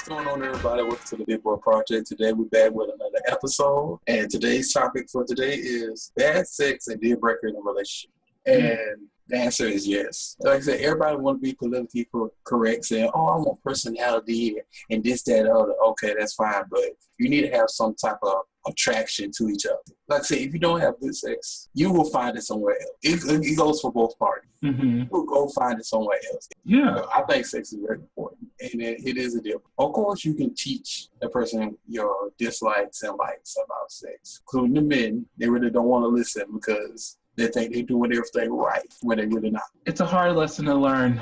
going on, everybody? Welcome to the Big Boy Project. Today we're back with another episode, and today's topic for today is bad sex and deal breaker in a relationship. And the answer is yes. Like I said, everybody want to be politically correct, saying, "Oh, I want personality and this, that, and other." Okay, that's fine, but you need to have some type of attraction to each other. Like I said, if you don't have good sex, you will find it somewhere else. It goes for both parties. Mm-hmm. You will go find it somewhere else. Yeah. So I think sex is very important, and it is a deal. Of course, you can teach the person your dislikes and likes about sex, including the men. They really don't want to listen because they think they're doing everything right when they really not. It's a hard lesson to learn.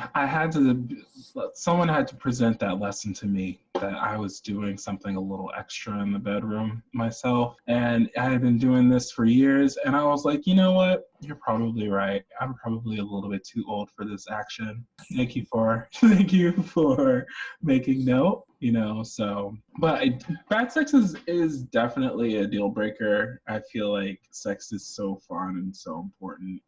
Someone had to present that lesson to me, that I was doing something a little extra in the bedroom myself. And I had been doing this for years. And I was like, you know what? You're probably right. I'm probably a little bit too old for this action. Thank you for making note. But bad sex is definitely a deal breaker. I feel like sex is so fun and so important,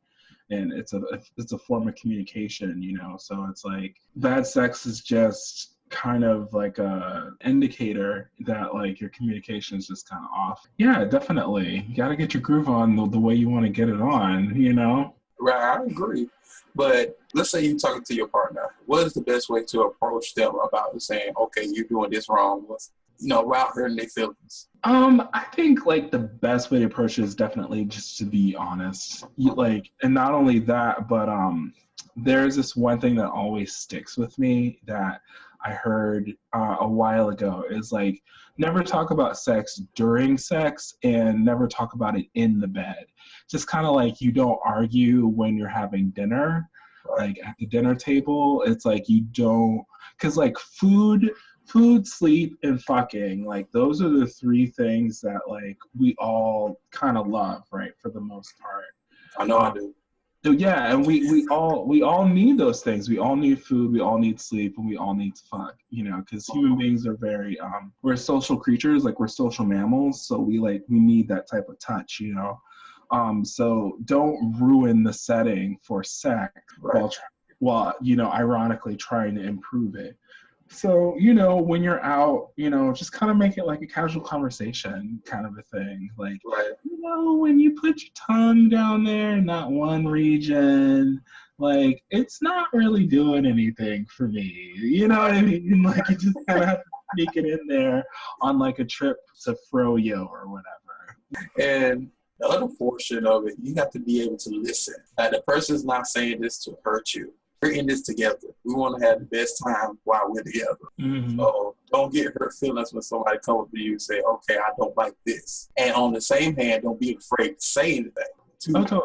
and it's a form of communication, so it's like bad sex is just kind of like a indicator that like your communication is just kind of off. Yeah, definitely. You got to get your groove on the way you want to get it on, Right, I agree. But let's say you're talking to your partner. What is the best way to approach them about saying, okay, you're doing this wrong, without hurting their feelings? I think like the best way to approach it is definitely just to be honest. And not only that, but there's this one thing that always sticks with me that I heard a while ago is like, never talk about sex during sex and never talk about it in the bed. Just kind of like you don't argue when you're having dinner, like at the dinner table. It's like you don't, because like food, sleep, and fucking, like those are the three things that like we all kind of love, right? For the most part. I know I do. So yeah, and we all need those things. We all need food, we all need sleep, and we all need to fuck, because human beings are very we're social creatures, like we're social mammals, so we need that type of touch, so don't ruin the setting for sex while ironically trying to improve it. So, when you're out, just kind of make it like a casual conversation kind of a thing. Like, when you put your tongue down there in that one region, like, it's not really doing anything for me. You know what I mean? Like, you just kind of have to sneak it in there on, like, a trip to Froyo or whatever. And the other portion of it, you have to be able to listen. Like, the person's not saying this to hurt you. We're in this together. We want to have the best time while we're together. Mm-hmm. So don't get hurt feelings when somebody comes up to you and say, okay, I don't like this. And on the same hand, don't be afraid to say anything. Oh, totally.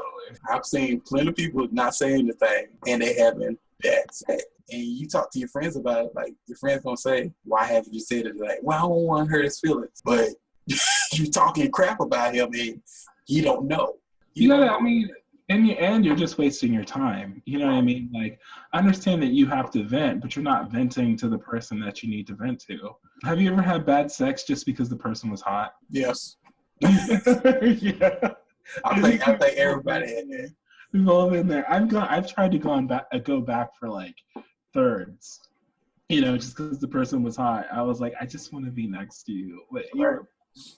I've seen plenty of people not saying anything and they having bad sex. And you talk to your friends about it, like your friends gonna say, why haven't you said it? Like, well, I don't want to hurt his feelings. But you talking crap about him and he don't know. I mean, in the end, you're just wasting your time. You know what I mean? Like, I understand that you have to vent, but you're not venting to the person that you need to vent to. Have you ever had bad sex just because the person was hot? Yes. Yeah. I think everybody had that. We've all been there. I've tried to go back for like thirds, just because the person was hot. I was like, I just want to be next to you. But you're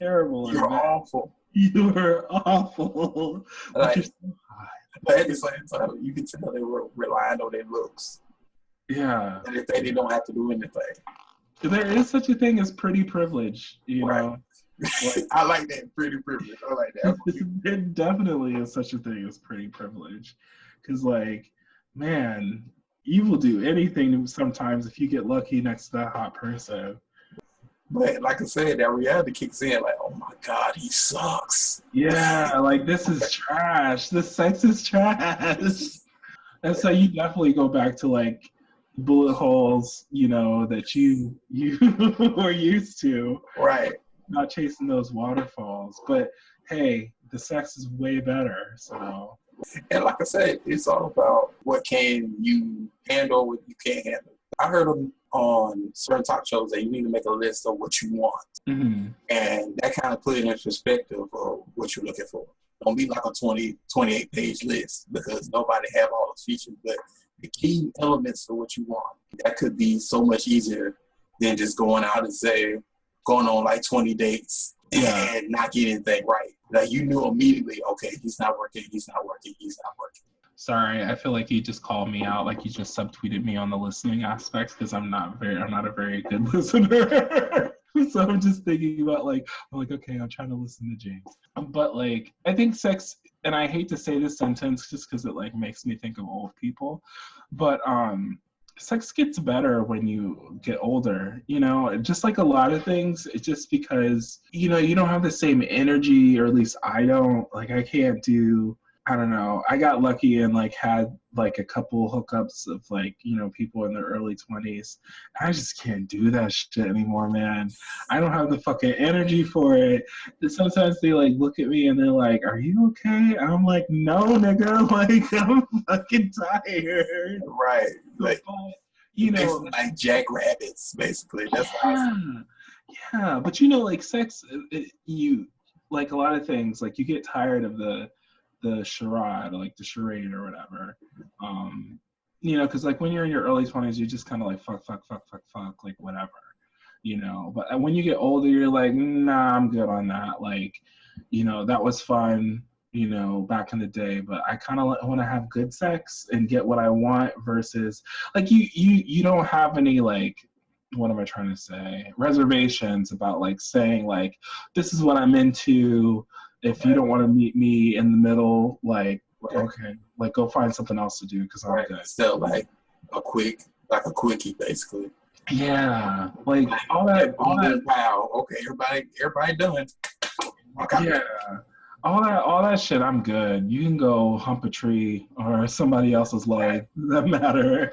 terrible. You're awful. You were awful. Like, but at the same time, you can tell they were relying on their looks. Yeah. And they don't have to do anything. There is such a thing as pretty privilege, know. Like, I like that, pretty privilege. I like that. There definitely is such a thing as pretty privilege. Because, like, man, you will do anything sometimes if you get lucky next to that hot person. But like I said, that reality kicks in like, oh my God, he sucks. Yeah, like this is trash. This sex is trash. And so you definitely go back to like bullet holes, that you were used to. Right. Not chasing those waterfalls. But hey, the sex is way better. So. And like I said, it's all about what can you handle, what you can't handle. I heard them on certain talk shows that you need to make a list of what you want. Mm-hmm. And that kind of put it in perspective of what you're looking for. Don't be like a 28-page list because nobody have all those features. But the key elements of what you want, that could be so much easier than just going out and going on like 20 dates and not getting anything right. Like you knew immediately, okay, he's not working. Sorry, I feel like you just called me out, like you just subtweeted me on the listening aspect because I'm not a very good listener. So I'm just thinking about okay, I'm trying to listen to James. But like, I think sex, and I hate to say this sentence just because it like makes me think of old people, but sex gets better when you get older, just like a lot of things. It's just because, you don't have the same energy, or at least I don't. Like, I don't know. I got lucky and like had like a couple hookups of like, people in their early 20s. I just can't do that shit anymore, man. I don't have the fucking energy for it. Sometimes they like look at me and they're like, "Are you okay?" I'm like, "No, nigga. Like, I'm fucking tired." Right. Like, but, it's like jackrabbits, basically. That's yeah. But like sex, you like a lot of things. Like you get tired of the charade, like the charade or whatever. Because like when you're in your early 20s, you just kind of like fuck, like whatever, But when you get older, you're like, nah, I'm good on that. Like, that was fun, back in the day, but I kind of want to have good sex and get what I want versus like you don't have any like, what am I trying to say? Reservations about like saying like, this is what I'm into. If you don't want to meet me in the middle, like, okay, like go find something else to do because I'm good. Still like a quickie, basically. Yeah, like all that. Wow. Okay, everybody done. Yeah, all that shit. I'm good. You can go hump a tree or somebody else's leg. Doesn't matter.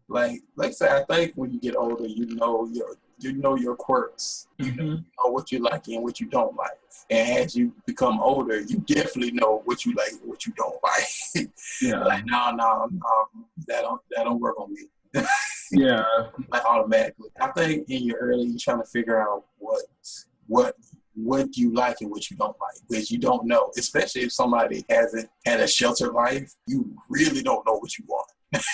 Like I said, I think when you get older, you know your quirks. You know what you like and what you don't like. And as you become older, you definitely know what you like and what you don't like. Yeah. Like no, that don't work on me. Yeah. Like automatically. I think in your early, you're trying to figure out what you like and what you don't like, because you don't know. Especially if somebody hasn't had a sheltered life, you really don't know what you want.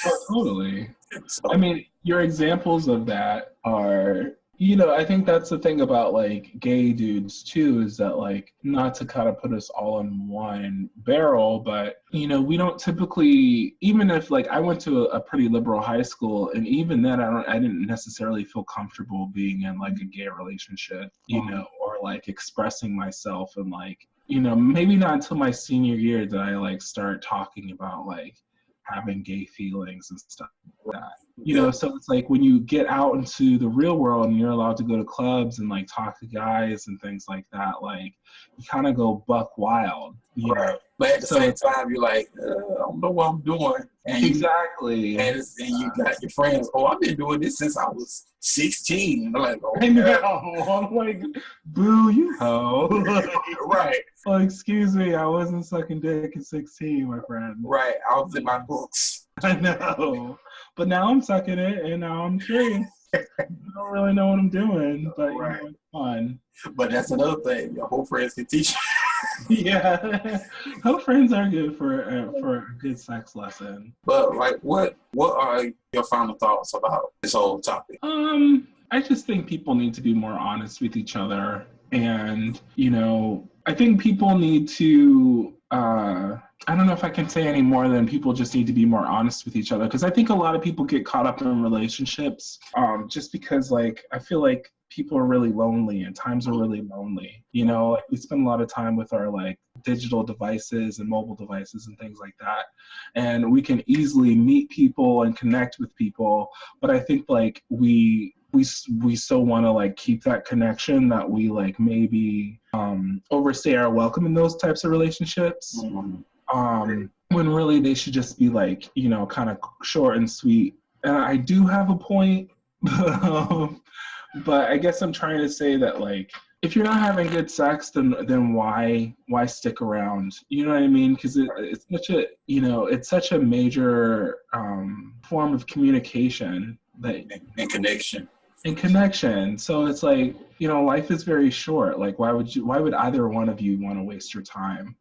Oh, totally. So, I mean, your examples of that are, I think that's the thing about like gay dudes too, is that like, not to kind of put us all in one barrel, but we don't typically, even if like I went to a pretty liberal high school, and even then I didn't necessarily feel comfortable being in like a gay relationship, or like expressing myself, and like, maybe not until my senior year did I like start talking about like having gay feelings and stuff like that. So it's like when you get out into the real world and you're allowed to go to clubs and like talk to guys and things like that, like you kind of go buck wild, right. But at the same time, you're like, I don't know what I'm doing. And exactly. And you got your friends, I've been doing this since I was 16. I'm like, I know. I'm like, boo, you hoe. Right. Well, excuse me, I wasn't sucking dick at 16, my friend. Right. I was in my books. I know. But now I'm sucking it, and now I'm curious. I don't really know what I'm doing, but it's fun. But that's another thing. Your whole friends can teach you. Yeah, whole friends are good for a good sex lesson. But like, what are your final thoughts about this whole topic? I just think people need to be more honest with each other, and I think people need to. I don't know if I can say any more than people just need to be more honest with each other, because I think a lot of people get caught up in relationships just because like I feel like people are really lonely and times are really lonely. Like we spend a lot of time with our like digital devices and mobile devices and things like that, and we can easily meet people and connect with people, but I think like we so want to like keep that connection that we like maybe overstay our welcome in those types of relationships. When really they should just be like, kind of short and sweet. And I do have a point, but I guess I'm trying to say that like, if you're not having good sex, then why stick around? You know what I mean? Because it's such a major form of communication and connection. So it's like, life is very short. Like, why would either one of you want to waste your time?